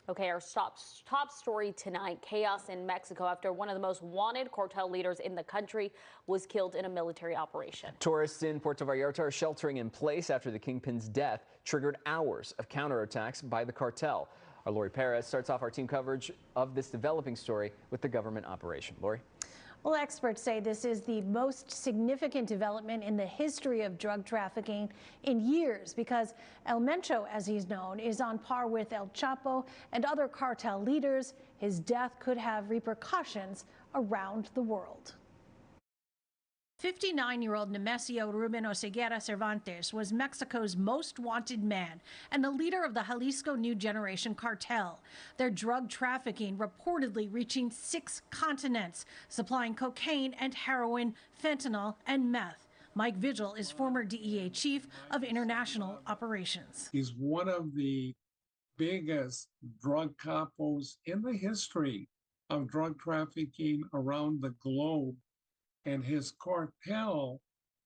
Okay, our top story tonight, chaos in Mexico after one of the most wanted cartel leaders in the country was killed in a military operation. Tourists in Puerto Vallarta are sheltering in place after the Kingpin's death triggered hours of counterattacks by the cartel. Our Lori Perez starts off our team coverage of this developing story with the government operation. Lori? Well, experts say this is the most significant development in the history of drug trafficking in years because El Mencho, as he's known, is on par with El Chapo and other cartel leaders. His death could have repercussions around the world. 59-year-old Nemesio Ruben Oseguera Cervantes was Mexico's most wanted man and the leader of the Jalisco New Generation Cartel. Their drug trafficking reportedly reaching 6 continents, supplying cocaine and heroin, fentanyl, and meth. Mike Vigil is former DEA chief of international operations. He's one of the biggest drug capos in the history of drug trafficking around the globe. And his cartel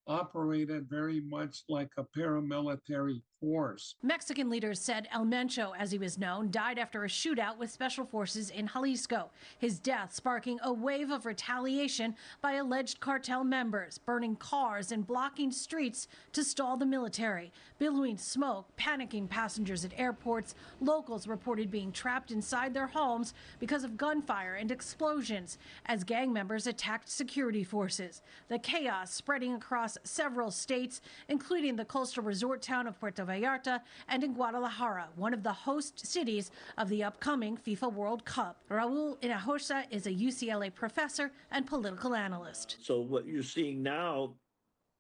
operated very much like a paramilitary force. Mexican leaders said El Mencho, as he was known, died after a shootout with special forces in Jalisco. His death sparking a wave of retaliation by alleged cartel members, burning cars and blocking streets to stall the military, billowing smoke, panicking passengers at airports. Locals reported being trapped inside their homes because of gunfire and explosions as gang members attacked security forces. The chaos spreading across several states, including the coastal resort town of Puerto Vallarta and in Guadalajara, one of the host cities of the upcoming FIFA World Cup. Raul Hinojosa is a UCLA professor and political analyst. So what you're seeing now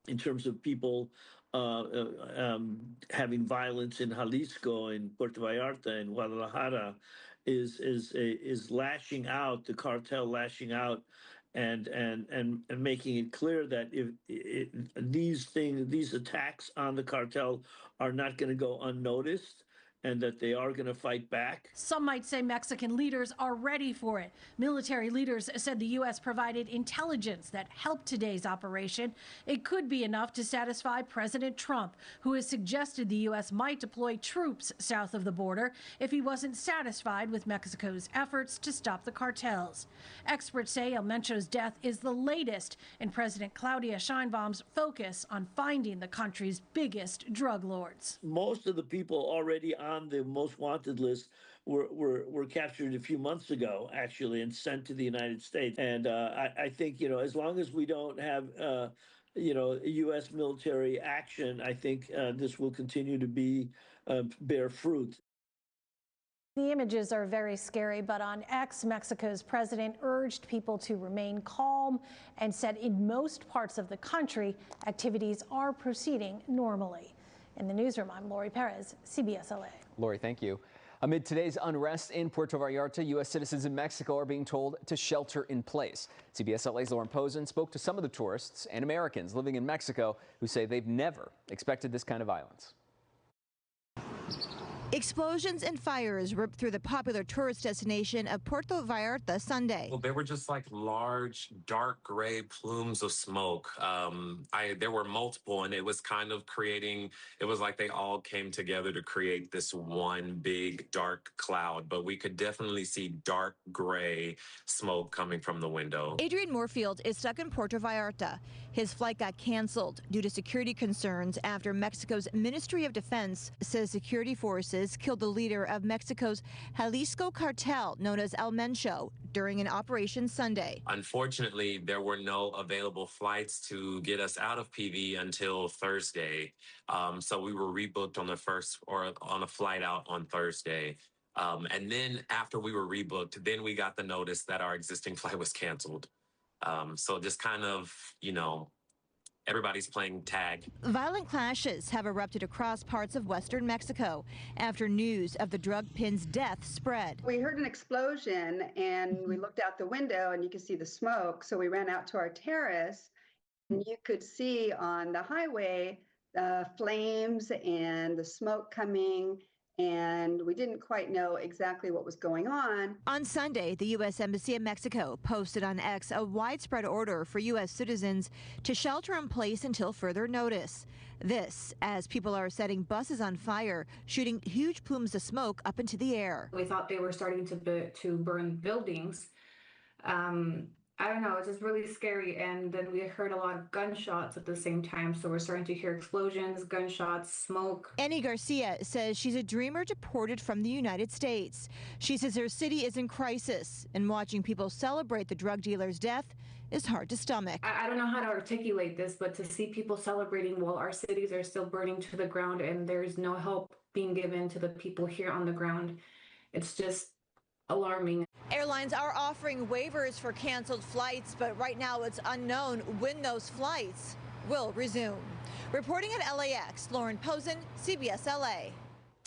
in terms of people having violence in Jalisco, in Puerto Vallarta, and Guadalajara is lashing out, the cartel lashing out and making it clear that if these attacks on the cartel are not going to go unnoticed, and that they are going to fight back. Some might say Mexican leaders are ready for it. Military leaders said the U.S. provided intelligence that helped today's operation. It could be enough to satisfy President Trump, who has suggested the U.S. might deploy troops south of the border if he wasn't satisfied with Mexico's efforts to stop the cartels. Experts say El Mencho's death is the latest in President Claudia Sheinbaum's focus on finding the country's biggest drug lords. Most of the people already on the most wanted list were captured a few months ago, actually, and sent to the United States. And I think, as long as we don't have, U.S. military action, I think this will continue to bear fruit. The images are very scary, but on X, Mexico's president urged people to remain calm and said in most parts of the country, activities are proceeding normally. In the newsroom, I'm Lori Perez, CBS LA. Lori, thank you. Amid today's unrest in Puerto Vallarta, U.S. citizens in Mexico are being told to shelter in place. CBS LA's Lauren Posen spoke to some of the tourists and Americans living in Mexico who say they've never expected this kind of violence. Explosions and fires ripped through the popular tourist destination of Puerto Vallarta Sunday. Well, they were just like large, dark gray plumes of smoke. There were multiple, and it was kind of it was like they all came together to create this one big dark cloud, but we could definitely see dark gray smoke coming from the window. Adrian Moorfield is stuck in Puerto Vallarta. His flight got canceled due to security concerns after Mexico's Ministry of Defense says security forces killed the leader of Mexico's Jalisco cartel, known as El Mencho, during an operation Sunday. Unfortunately, there were no available flights to get us out of PV until Thursday. So we were rebooked on a flight out on Thursday. And then after we were rebooked, then we got the notice that our existing flight was canceled. So just kind of, everybody's playing tag. Violent clashes have erupted across parts of western Mexico after news of the drug pin's death spread. We heard an explosion and we looked out the window and you could see the smoke. So we ran out to our terrace and you could see on the highway the flames and the smoke coming. and we didn't quite know exactly what was going on. On Sunday, the U.S. Embassy in Mexico posted on X a widespread order for U.S. citizens to shelter in place until further notice. This, as people are setting buses on fire, shooting huge plumes of smoke up into the air. We thought they were starting to burn buildings. I don't know, it's just really scary. And then we heard a lot of gunshots at the same time. So we're starting to hear explosions, gunshots, smoke. Annie Garcia says she's a dreamer deported from the United States. She says her city is in crisis, and watching people celebrate the drug dealer's death is hard to stomach. I don't know how to articulate this, but to see people celebrating while our cities are still burning to the ground and there's no help being given to the people here on the ground, it's just alarming. Airlines are offering waivers for canceled flights, but right now it's unknown when those flights will resume. Reporting at LAX, Lauren Posen, CBS LA.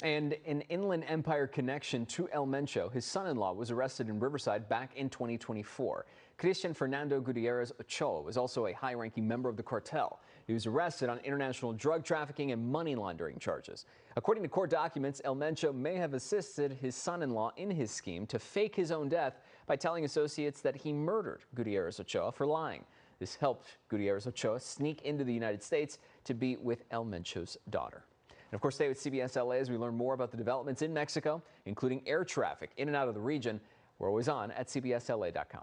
And an Inland Empire connection to El Mencho, his son-in-law, was arrested in Riverside back in 2024. Christian Fernando Gutierrez Ochoa was also a high-ranking member of the cartel. He was arrested on international drug trafficking and money laundering charges. According to court documents, El Mencho may have assisted his son-in-law in his scheme to fake his own death by telling associates that he murdered Gutierrez Ochoa for lying. This helped Gutierrez Ochoa sneak into the United States to be with El Mencho's daughter. And of course, stay with CBS LA as we learn more about the developments in Mexico, including air traffic in and out of the region. We're always on at CBSLA.com.